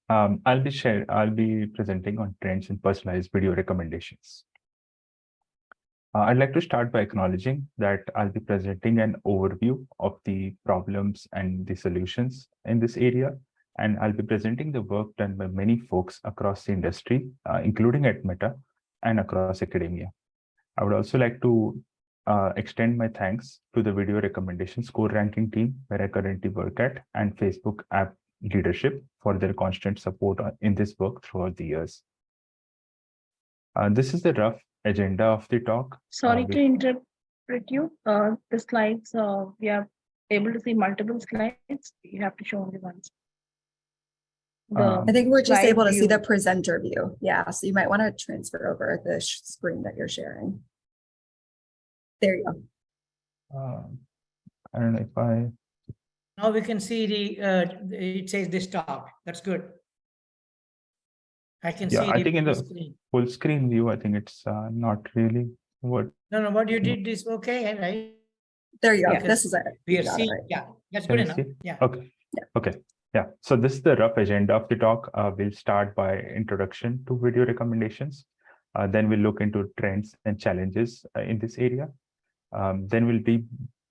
I'll be presenting on trends in personalized video recommendations. I'd like to start by acknowledging that I'll be presenting an overview of the problems and the solutions in this area, and I'll be presenting the work done by many folks across the industry, including at Meta and across academia. I would also like to extend my thanks to the video recommendation score ranking team where I currently work at, and Facebook app leadership for their constant support in this work throughout the years. This is the rough agenda of the talk. Sorry to interrupt you. The slides, we are able to see multiple slides. You have to show only once. I think we're just able to see the presenter view. Yeah, so you might want to transfer over the screen that you're sharing. There you go. I don't know if I... Now we can see it says this talk. That's good. I can see I think in the screen. Full screen view, I think it's not really what. No, what you did is okay, right? There you go. This is it. We are seeing, right. Yeah, that's good enough. Yeah. Okay. Yeah. Okay. Yeah. So this is the rough agenda of the talk. We'll start by introduction to video recommendations. Then we'll look into trends and challenges in this area. Then we'll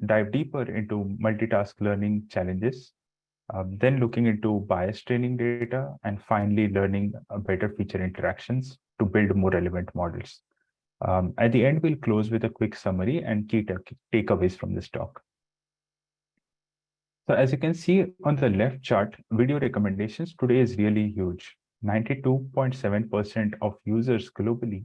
dive deeper into multitask learning challenges. Then looking into bias training data, and finally learning better feature interactions to build more relevant models. At the end, we'll close with a quick summary and key takeaways from this talk. So as you can see on the left chart, video recommendations today is really huge. 92.7% of users globally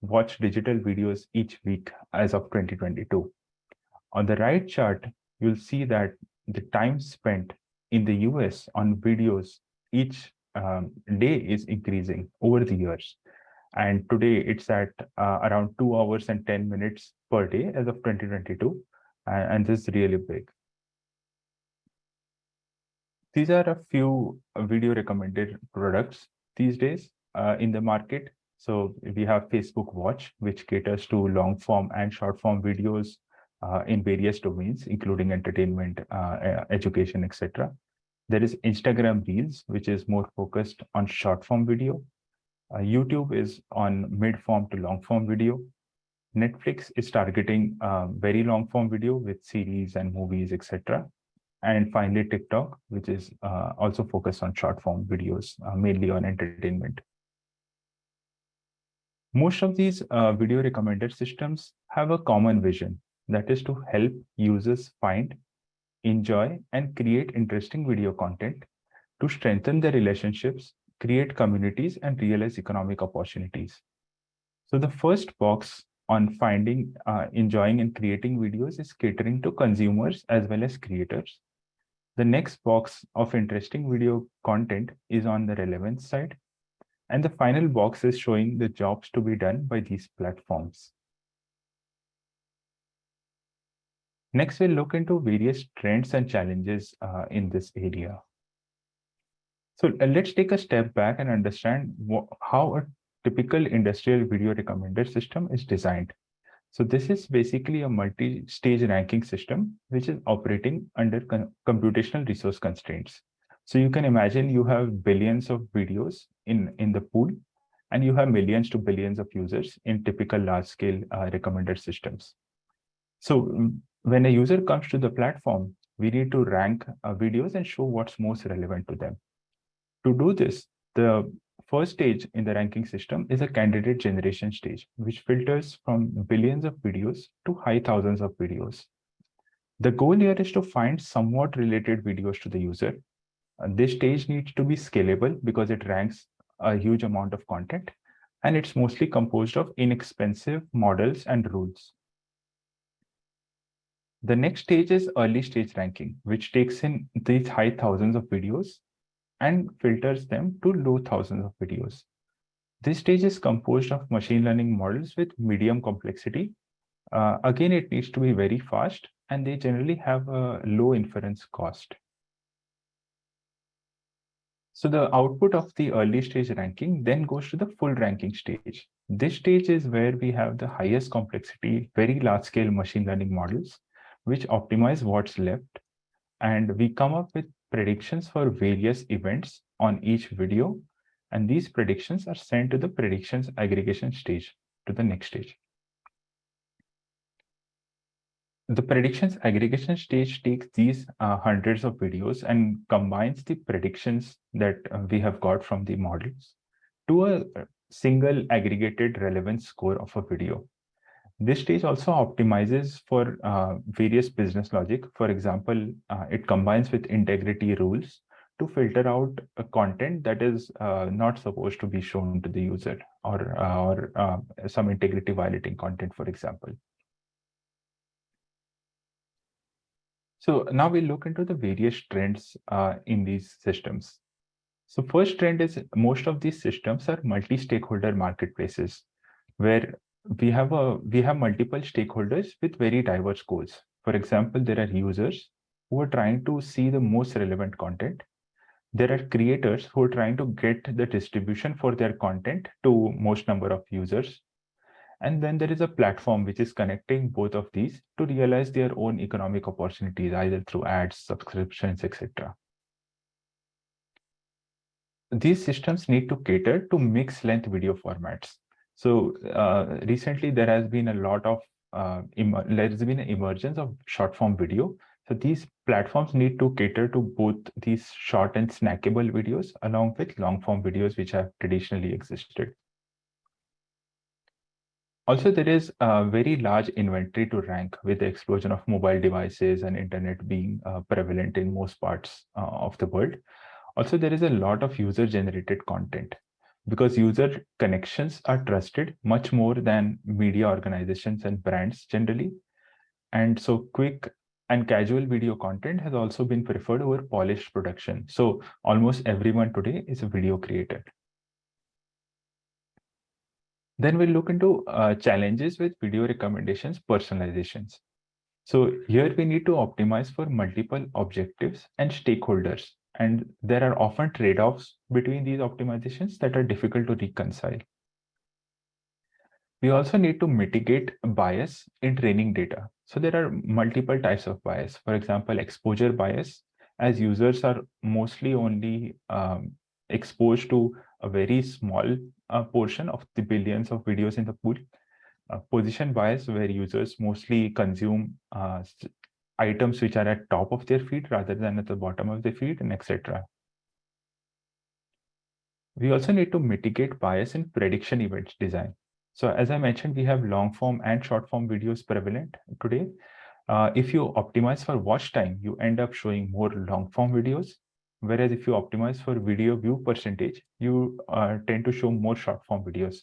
watch digital videos each week as of 2022. On the right chart, you'll see that the time spent in the US on videos each day is increasing over the years. And today it's at around 2 hours and 10 minutes per day as of 2022. And this is really big. These are a few video recommended products these days in the market. So we have Facebook Watch, which caters to long form and short form videos in various domains, including entertainment, education, etc. There is Instagram Reels, which is more focused on short form video. YouTube is on mid form to long form video. Netflix is targeting very long form video with series and movies, etc. And finally, TikTok, which is also focused on short form videos, mainly on entertainment. Most of these video recommender systems have a common vision, that is to help users find, enjoy, and create interesting video content to strengthen their relationships, create communities, and realize economic opportunities. So the first box on finding, enjoying, and creating videos is catering to consumers as well as creators. The next box of interesting video content is on the relevance side. And the final box is showing the jobs to be done by these platforms. Next, we'll look into various trends and challenges in this area. So let's take a step back and understand how a typical industrial video recommender system is designed. So this is basically a multi-stage ranking system, which is operating under computational resource constraints. So you can imagine you have billions of videos in the pool, and you have millions to billions of users in typical large-scale recommender systems. So when a user comes to the platform, we need to rank videos and show what's most relevant to them. To do this, the first stage in the ranking system is a candidate generation stage, which filters from billions of videos to high thousands of videos. The goal here is to find somewhat related videos to the user. This stage needs to be scalable because it ranks a huge amount of content, and it's mostly composed of inexpensive models and rules. The next stage is early stage ranking, which takes in these high thousands of videos and filters them to low thousands of videos. This stage is composed of machine learning models with medium complexity. Again, it needs to be very fast, and they generally have a low inference cost. So the output of the early stage ranking then goes to the full ranking stage. This stage is where we have the highest complexity, very large scale machine learning models, which optimize what's left. And we come up with predictions for various events on each video, and these predictions are sent to the predictions aggregation stage, to the next stage. The predictions aggregation stage takes these hundreds of videos and combines the predictions that we have got from the models to a single aggregated relevance score of a video. This stage also optimizes for various business logic. For example, it combines with integrity rules to filter out a content that is not supposed to be shown to the user, or some integrity violating content, for example. So now we look into the various trends in these systems. So first trend is most of these systems are multi-stakeholder marketplaces, where we have multiple stakeholders with very diverse goals. For example, there are users who are trying to see the most relevant content. There are creators who are trying to get the distribution for their content to most number of users. And then there is a platform which is connecting both of these to realize their own economic opportunities, either through ads, subscriptions, etc. These systems need to cater to mixed length video formats. So recently there has been a lot of there's been an emergence of short form video. So these platforms need to cater to both these short and snackable videos along with long form videos which have traditionally existed. Also, there is a very large inventory to rank with the explosion of mobile devices and internet being prevalent in most parts of the world. Also, there is a lot of user-generated content because user connections are trusted much more than media organizations and brands generally. And so quick and casual video content has also been preferred over polished production. So almost everyone today is a video creator. Then we'll look into challenges with video recommendations personalizations. So here we need to optimize for multiple objectives and stakeholders. And there are often trade-offs between these optimizations that are difficult to reconcile. We also need to mitigate bias in training data. So there are multiple types of bias. For example, exposure bias, as users are mostly only exposed to a very small portion of the billions of videos in the pool. Position bias, where users mostly consume items which are at top of their feed rather than at the bottom of the feed, and etc. We also need to mitigate bias in prediction event design. So as I mentioned, we have long form and short form videos prevalent today. If you optimize for watch time, you end up showing more long form videos. Whereas if you optimize for video view percentage, you tend to show more short form videos.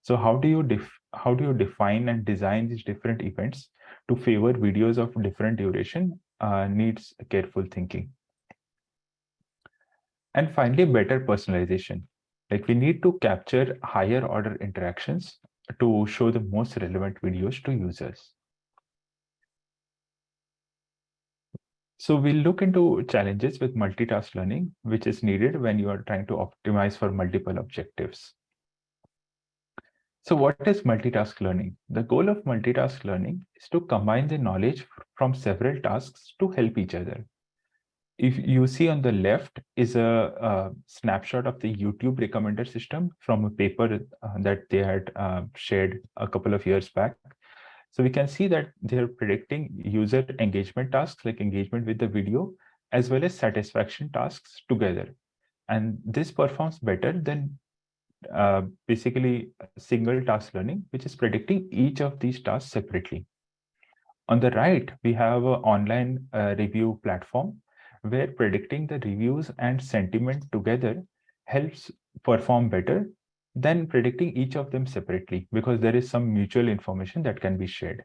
So how do you define and design these different events to favor videos of different duration needs careful thinking. And finally, better personalization. Like we need to capture higher order interactions to show the most relevant videos to users. So we'll look into challenges with multitask learning, which is needed when you are trying to optimize for multiple objectives. So what is multitask learning? The goal of multitask learning is to combine the knowledge from several tasks to help each other. If you see on the left is a snapshot of the YouTube recommender system from a paper that they had shared a couple of years back. So we can see that they're predicting user engagement tasks like engagement with the video, as well as satisfaction tasks together. And this performs better than basically single task learning, which is predicting each of these tasks separately. On the right, we have an online review platform where predicting the reviews and sentiment together helps perform better than predicting each of them separately, because there is some mutual information that can be shared.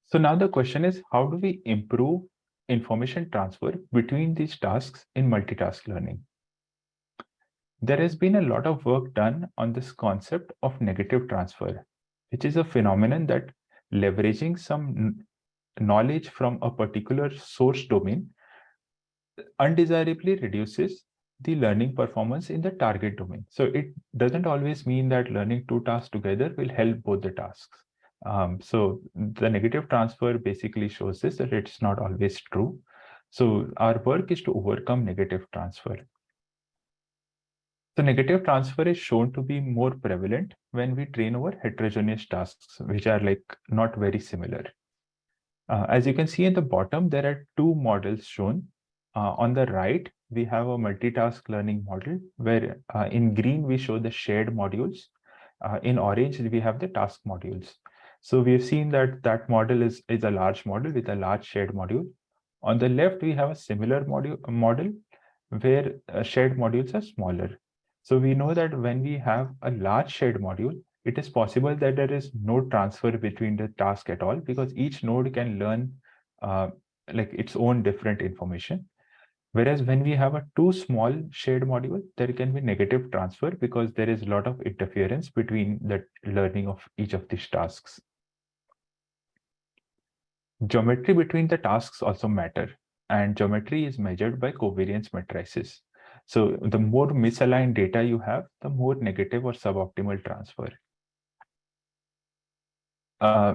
So now the question is, how do we improve information transfer between these tasks in multitask learning? There has been a lot of work done on this concept of negative transfer, which is a phenomenon that leveraging some knowledge from a particular source domain undesirably reduces the learning performance in the target domain. So it doesn't always mean that learning two tasks together will help both the tasks. So the negative transfer basically shows this, that it's not always true. So our work is to overcome negative transfer. So negative transfer is shown to be more prevalent when we train over heterogeneous tasks, which are like not very similar. As you can see at the bottom, there are two models shown. On the right, we have a multitask learning model where in green, we show the shared modules. In orange, we have the task modules. So we've seen that that model is a large model with a large shared module. On the left, we have a similar model where shared modules are smaller. So we know that when we have a large shared module, it is possible that there is no transfer between the task at all because each node can learn like its own different information. Whereas when we have a too small shared module, there can be negative transfer because there is a lot of interference between the learning of each of these tasks. Geometry between the tasks also matter, and geometry is measured by covariance matrices. So the more misaligned data you have, the more negative or suboptimal transfer.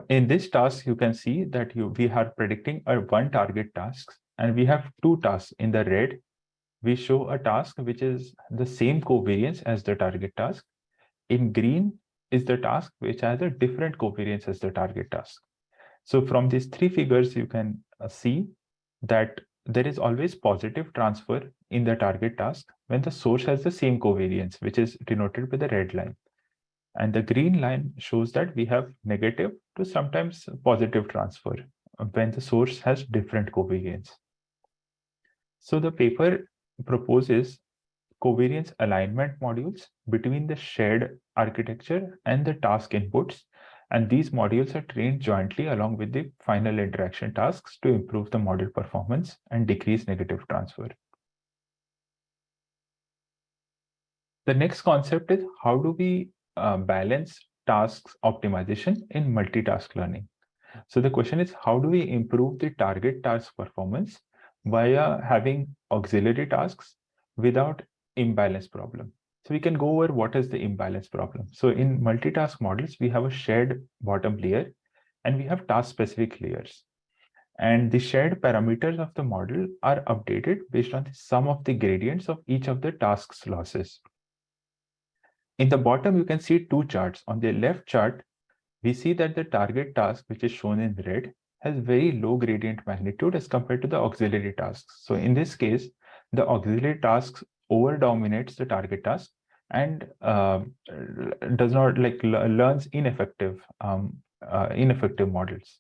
In this task, you can see that we are predicting a one target task, and we have two tasks. In the red, we show a task which is the same covariance as the target task. In green is the task which has a different covariance as the target task. So from these three figures, you can see that there is always positive transfer in the target task when the source has the same covariance, which is denoted by the red line. And the green line shows that we have negative to sometimes positive transfer when the source has different covariance. So the paper proposes covariance alignment modules between the shared architecture and the task inputs. And these modules are trained jointly along with the final interaction tasks to improve the model performance and decrease negative transfer. The next concept is how do we balance tasks optimization in multitask learning? So the question is, how do we improve the target task performance via having auxiliary tasks without imbalance problem? So we can go over what is the imbalance problem. So in multitask models, we have a shared bottom layer and we have task-specific layers. And the shared parameters of the model are updated based on the sum of the gradients of each of the tasks' losses. In the bottom, you can see two charts. On the left chart, we see that the target task, which is shown in red, has very low gradient magnitude as compared to the auxiliary tasks. So in this case, the auxiliary tasks over dominates the target task and does not learns ineffective models.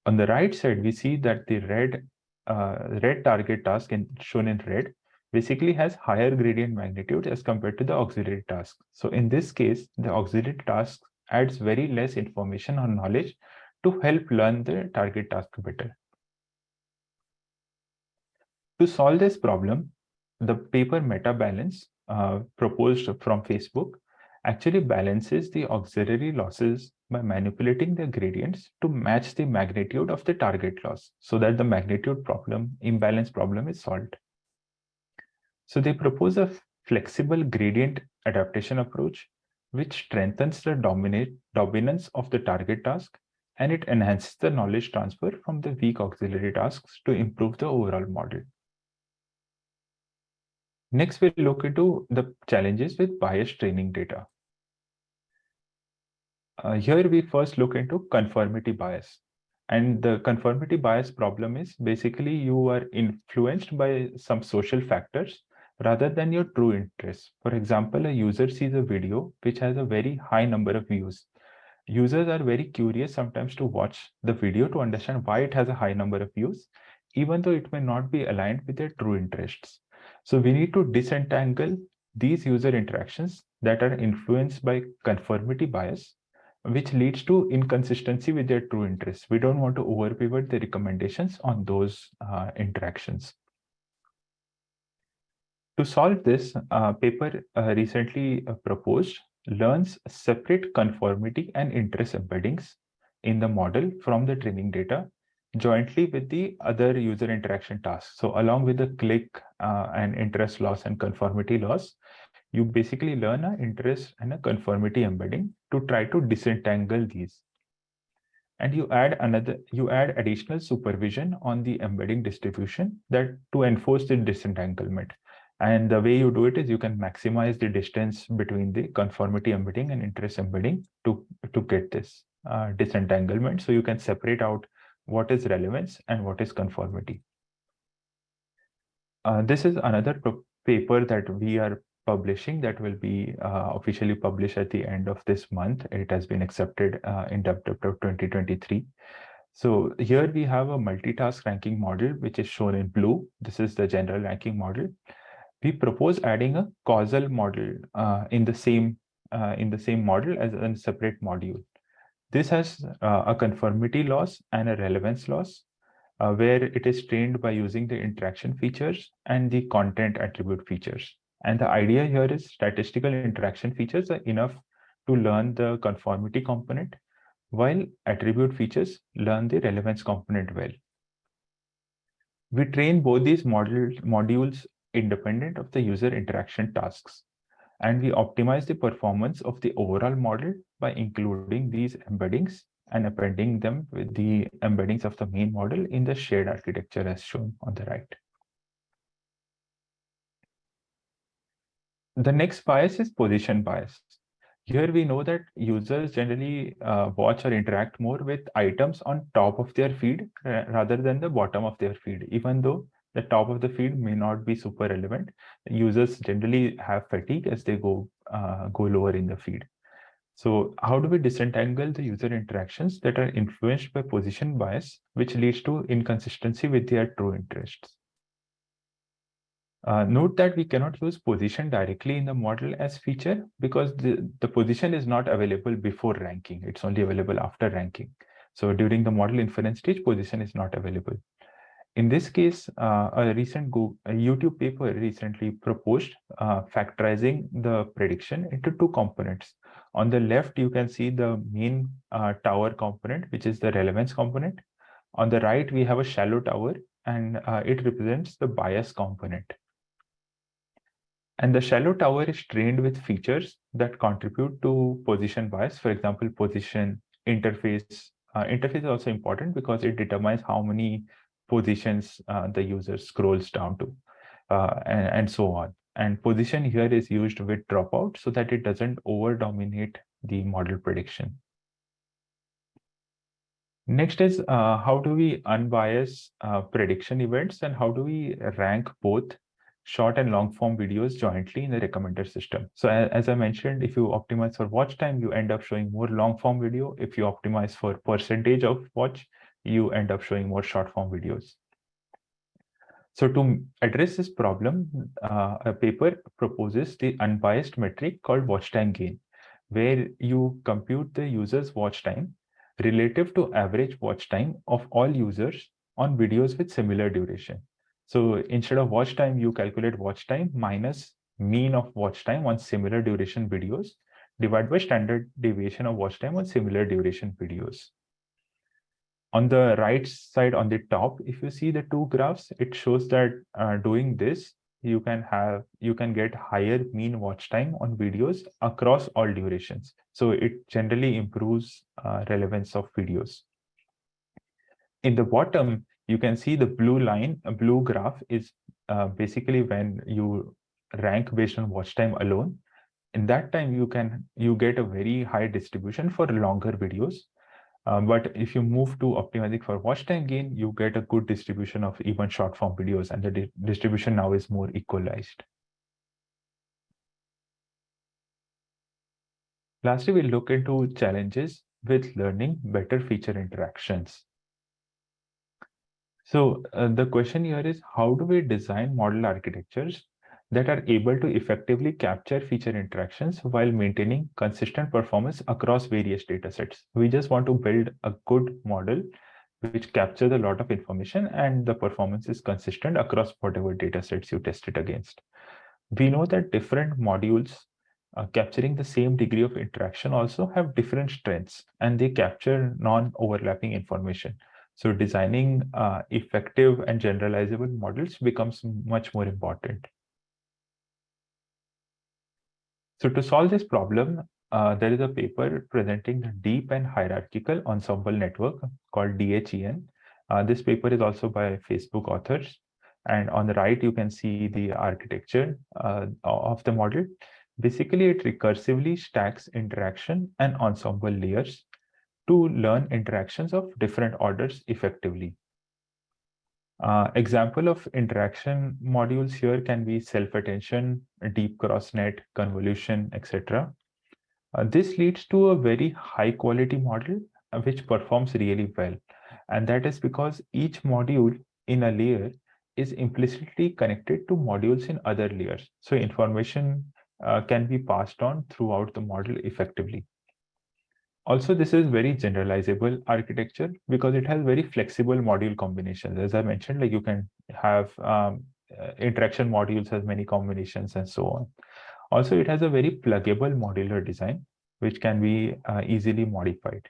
On the right side, we see that the red target task shown in red basically has higher gradient magnitude as compared to the auxiliary task. So in this case, the auxiliary task adds very less information or knowledge to help learn the target task better. To solve this problem, the paper meta balance proposed from Facebook actually balances the auxiliary losses by manipulating the gradients to match the magnitude of the target loss so that the magnitude problem, imbalance problem is solved. So they propose a flexible gradient adaptation approach, which strengthens the dominance of the target task, and it enhances the knowledge transfer from the weak auxiliary tasks to improve the overall model. Next, we'll look into the challenges with biased training data. Here we first look into conformity bias. And the conformity bias problem is basically you are influenced by some social factors rather than your true interests. For example, a user sees a video which has a very high number of views. Users are very curious sometimes to watch the video to understand why it has a high number of views, even though it may not be aligned with their true interests. So we need to disentangle these user interactions that are influenced by conformity bias, which leads to inconsistency with their true interests. We don't want to over-pivot the recommendations on those interactions. To solve this, paper recently proposed learns separate conformity and interest embeddings in the model from the training data jointly with the other user interaction tasks. So along with the click and interest loss and conformity loss, you basically learn an interest and a conformity embedding to try to disentangle these. and you add additional supervision on the embedding distribution that to enforce the disentanglement. And the way you do it is you can maximize the distance between the conformity embedding and interest embedding to get this disentanglement. So you can separate out what is relevance and what is conformity. This is another paper that we are publishing that will be officially published at the end of this month. It has been accepted in WWW 2023. So here we have a multitask ranking model, which is shown in blue. This is the general ranking model. We propose adding a causal model in the same model as a separate module. This has a conformity loss and a relevance loss, where it is trained by using the interaction features and the content attribute features. And the idea here is statistical interaction features are enough to learn the conformity component, while attribute features learn the relevance component well. We train both these modules independent of the user interaction tasks, and we optimize the performance of the overall model by including these embeddings and appending them with the embeddings of the main model in the shared architecture as shown on the right. The next bias is position bias. Here we know that users generally watch or interact more with items on top of their feed rather than the bottom of their feed. Even though the top of the feed may not be super relevant, users generally have fatigue as they go lower in the feed. So how do we disentangle the user interactions that are influenced by position bias, which leads to inconsistency with their true interests? Note that we cannot use position directly in the model as feature because the position is not available before ranking. It's only available after ranking. So during the model inference stage, position is not available. In this case, a YouTube paper recently proposed factorizing the prediction into two components. On the left, you can see the mean tower component, which is the relevance component. On the right, we have a shallow tower, and it represents the bias component. And the shallow tower is trained with features that contribute to position bias. For example, position, interface. Interface is also important because it determines how many positions the user scrolls down to, and so on. And position here is used with dropout so that it doesn't over-dominate the model prediction. Next is how do we unbias prediction events, and how do we rank both short and long form videos jointly in the recommender system. So as I mentioned, if you optimize for watch time, you end up showing more long form video. If you optimize for percentage of watch, you end up showing more short form videos. So to address this problem, a paper proposes the unbiased metric called watch time gain, where you compute the user's watch time relative to average watch time of all users on videos with similar duration. So instead of watch time, you calculate watch time minus mean of watch time on similar duration videos divided by standard deviation of watch time on similar duration videos. On the right side on the top, if you see the two graphs, it shows that doing this, you can get higher mean watch time on videos across all durations. So it generally improves relevance of videos. In the bottom, you can see the blue line, a blue graph is basically when you rank based on watch time alone. In that time, you get a very high distribution for longer videos. But if you move to optimizing for watch time gain, you get a good distribution of even short form videos, and the distribution now is more equalized. Lastly, we'll look into challenges with learning better feature interactions. So the question here is, how do we design model architectures that are able to effectively capture feature interactions while maintaining consistent performance across various datasets? We just want to build a good model which captures a lot of information and the performance is consistent across whatever datasets you test it against. We know that different modules capturing the same degree of interaction also have different strengths, and they capture non-overlapping information. So designing effective and generalizable models becomes much more important. So to solve this problem, there is a paper presenting the deep and hierarchical ensemble network called DHEN. This paper is also by Facebook authors. And on the right, you can see the architecture of the model. Basically, it recursively stacks interaction and ensemble layers to learn interactions of different orders effectively. Example of interaction modules here can be self-attention, deep cross-net, convolution, etc. This leads to a very high quality model which performs really well. And that is because each module in a layer is implicitly connected to modules in other layers. So information can be passed on throughout the model effectively. Also, this is very generalizable architecture because it has very flexible module combinations. As I mentioned, like you can have interaction modules has many combinations and so on. Also, it has a very pluggable modular design, which can be easily modified.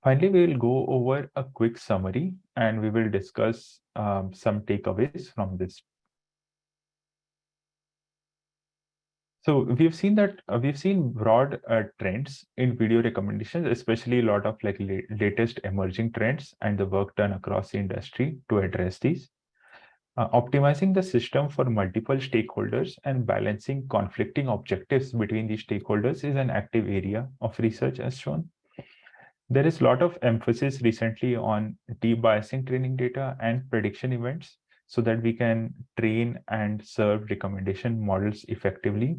Finally, we will go over a quick summary and we will discuss some takeaways from this. So we've seen broad trends in video recommendations, especially a lot of like latest emerging trends and the work done across the industry to address these. Optimizing the system for multiple stakeholders and balancing conflicting objectives between these stakeholders is an active area of research as shown. There is a lot of emphasis recently on debiasing training data and prediction events so that we can train and serve recommendation models effectively.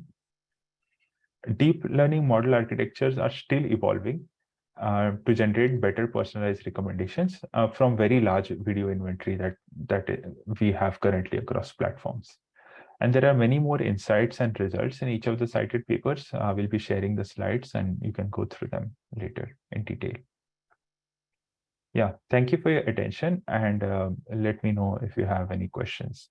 Deep learning model architectures are still evolving to generate better personalized recommendations from very large video inventory that we have currently across platforms. And there are many more insights and results in each of the cited papers. We'll be sharing the slides and you can go through them later in detail. Yeah, thank you for your attention and let me know if you have any questions.